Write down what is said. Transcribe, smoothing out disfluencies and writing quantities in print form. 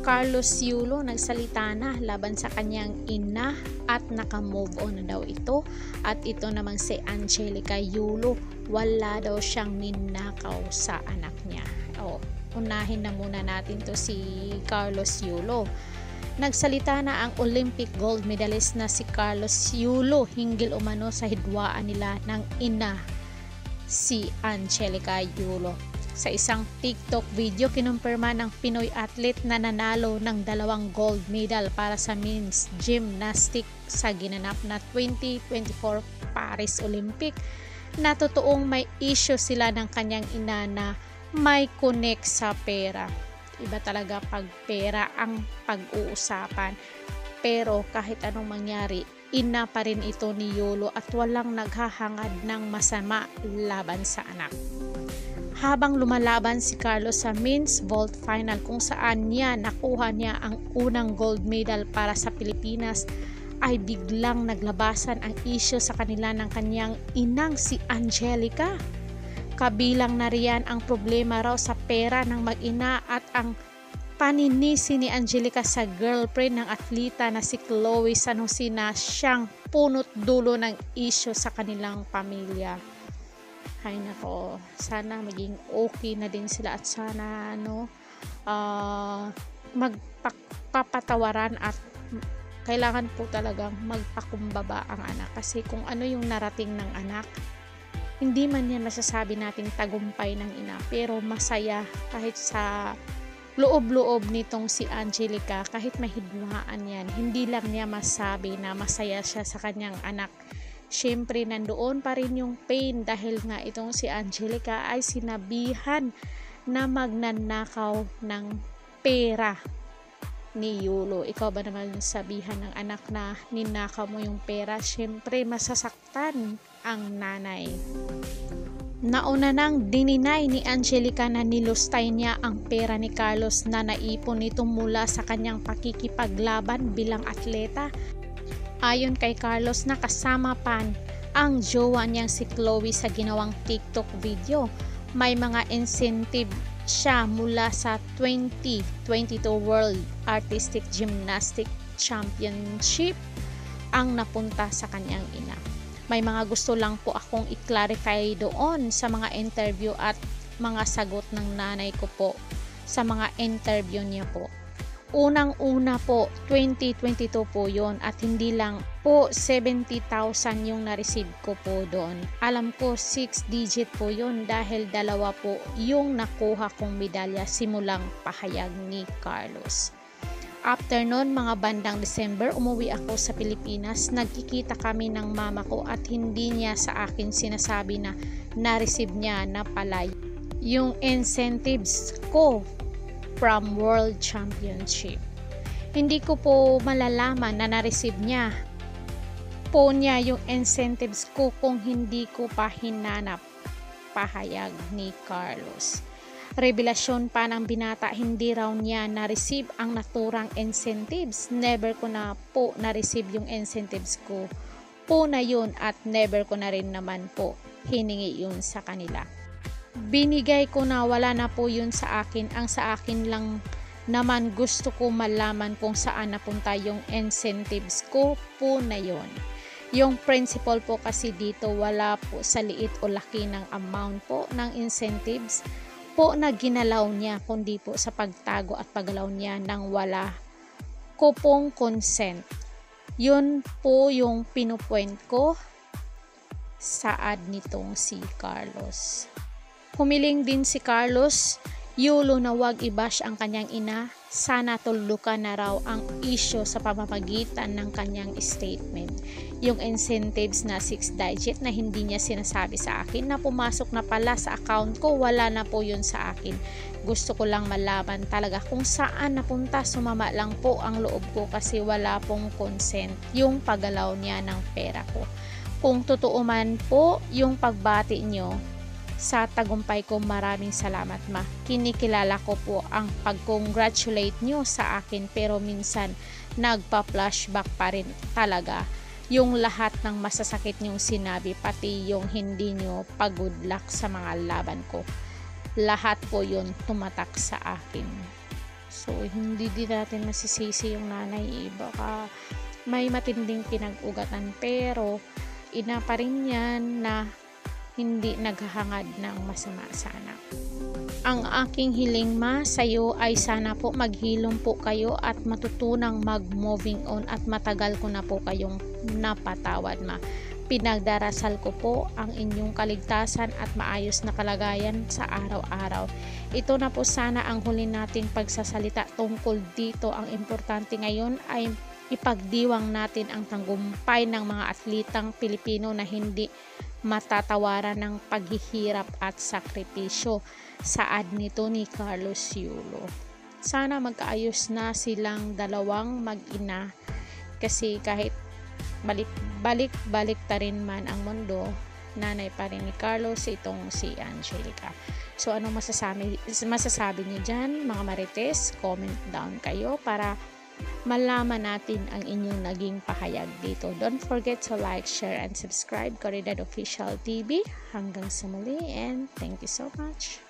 Carlos Yulo nagsalita na laban sa kanyang ina at naka-move on na daw ito. At ito namang si Angelica Yulo, wala daw siyang ninakaw sa anak niya. Unahin na muna natin to si Carlos Yulo. Nagsalita na ang Olympic gold medalist na si Carlos Yulo hinggil umano sa hidwaan nila ng ina si Angelica Yulo. Sa isang TikTok video, kinumpirma ng Pinoy athlete na nanalo ng 2 gold medal para sa men's gymnastics sa ginanap na 2024 Paris Olympic na totoong may issue sila ng kanyang ina na may connect sa pera. Iba talaga pag pera ang pag-uusapan. Pero kahit anong mangyari, ina pa rin ito ni Yulo at walang naghahangad ng masama laban sa anak. Habang lumalaban si Carlos sa men's vault final kung saan nakuha niya ang unang gold medal para sa Pilipinas, ay biglang naglabasan ang issue sa kanila ng kanyang inang si Angelica. Kabilang na riyan ang problema raw sa pera ng mag-ina at ang paninisi ni Angelica sa girlfriend ng atleta na si Chloe San Jose na siyang punot dulo ng issue sa kanilang pamilya. Ay nako, sana maging okay na din sila at sana magpapatawaran at kailangan po talagang magpakumbaba ang anak, kasi kung ano yung narating ng anak, hindi man yan masasabi nating tagumpay ng ina, pero masaya kahit sa loob-loob nitong si Angelica, kahit mahidwaan yan, hindi lang niya masabi na masaya siya sa kanyang anak. Siyempre nandoon pa rin yung pain dahil nga itong si Angelica ay sinabihan na magnanakaw ng pera ni Yulo. Ikaw ba naman sabihan ng anak na ninakaw mo yung pera? Siyempre masasaktan ang nanay. Nauna nang dininay ni Angelica na nilustay niya ang pera ni Carlos na naipon nito mula sa kanyang pakikipaglaban bilang atleta. Ayon kay Carlos, nakasama pa ang jowa niyang si Chloe sa ginawang TikTok video. May mga incentive siya mula sa 2022 World Artistic Gymnastics Championship ang napunta sa kanyang ina. May mga gusto lang po akong i-clarify doon sa mga interview at mga sagot ng nanay ko po sa mga interview niya po. Unang-una po, 2022 po yon at hindi lang po 70,000 yung na-receive ko po doon. Alam ko 6 digit po yon dahil 2 po yung nakuha kong medalya simulang pahayag ni Carlos. After nun, mga bandang December, umuwi ako sa Pilipinas. Nagkikita kami ng mama ko at hindi niya sa akin sinasabi na na-receive niya na pala yung incentives ko from World Championship. Hindi ko po malalaman na na-receive niya yung incentives ko kung hindi ko pa hinanap, pahayag ni Carlos. Revelasyon pa ng binata, hindi raw niya na-receive ang naturang incentives. Never ko na po na-receive yung incentives ko po na yun at never ko na rin naman po hiningi yun sa kanila. Binigay ko na, wala na po yun sa akin. Ang sa akin lang naman gusto ko malaman kung saan napunta yung incentives ko po na yun. Yung principal po kasi dito wala po sa liit o laki ng amount po ng incentives po na ginalaw niya, kundi po sa pagtago at paggalaw niya nang wala ko pong consent. Yun po yung pinupoint ko sa ad nitong si Carlos. Humiling din si Carlos Yulo na wag i-bash ang kanyang ina. Sana tulukan na raw ang issue sa pamamagitan ng kanyang statement. Yung incentives na 6 digit na hindi niya sinasabi sa akin na pumasok na pala sa account ko, wala na po yun sa akin. Gusto ko lang malaman talaga kung saan napunta. Sumama lang po ang loob ko kasi wala pong consent yung paggalaw niya ng pera ko. Kung totoo man po yung pagbati nyo sa tagumpay ko, maraming salamat ma. Kinikilala ko po ang pag-congratulate nyo sa akin, pero minsan nagpa-flashback pa rin talaga yung lahat ng masasakit nyong sinabi, pati yung hindi nyo pag-good luck sa mga laban ko. Lahat po yun tumatak sa akin. So, hindi din natin masisisi yung nanay. Baka may matinding pinag-ugatan, pero ina pa rin yan na hindi naghahangad ng masama sa anak. Ang aking hiling ma sa'yo ay sana po maghilom po kayo at matutunang mag-moving on at matagal ko na po kayong napatawad ma. Pinagdarasal ko po ang inyong kaligtasan at maayos na kalagayan sa araw-araw. Ito na po sana ang huli nating pagsasalita tungkol dito. Ang importante ngayon ay ipagdiwang natin ang tagumpay ng mga atletang Pilipino na hindi matatawaran ng paghihirap at sakripisyo. Saad nito ni Carlos Yulo. Sana magkaayos na silang dalawang mag-ina, kasi kahit balik ta rin man ang mundo, nanay pa rin ni Carlos itong si Angelica. So anong masasabi niyo dyan mga marites? Comment down kayo para malaman natin ang inyong naging pahayag dito. Don't forget to like, share, and subscribe Caridad Official TV. Hanggang sa muli, and thank you so much.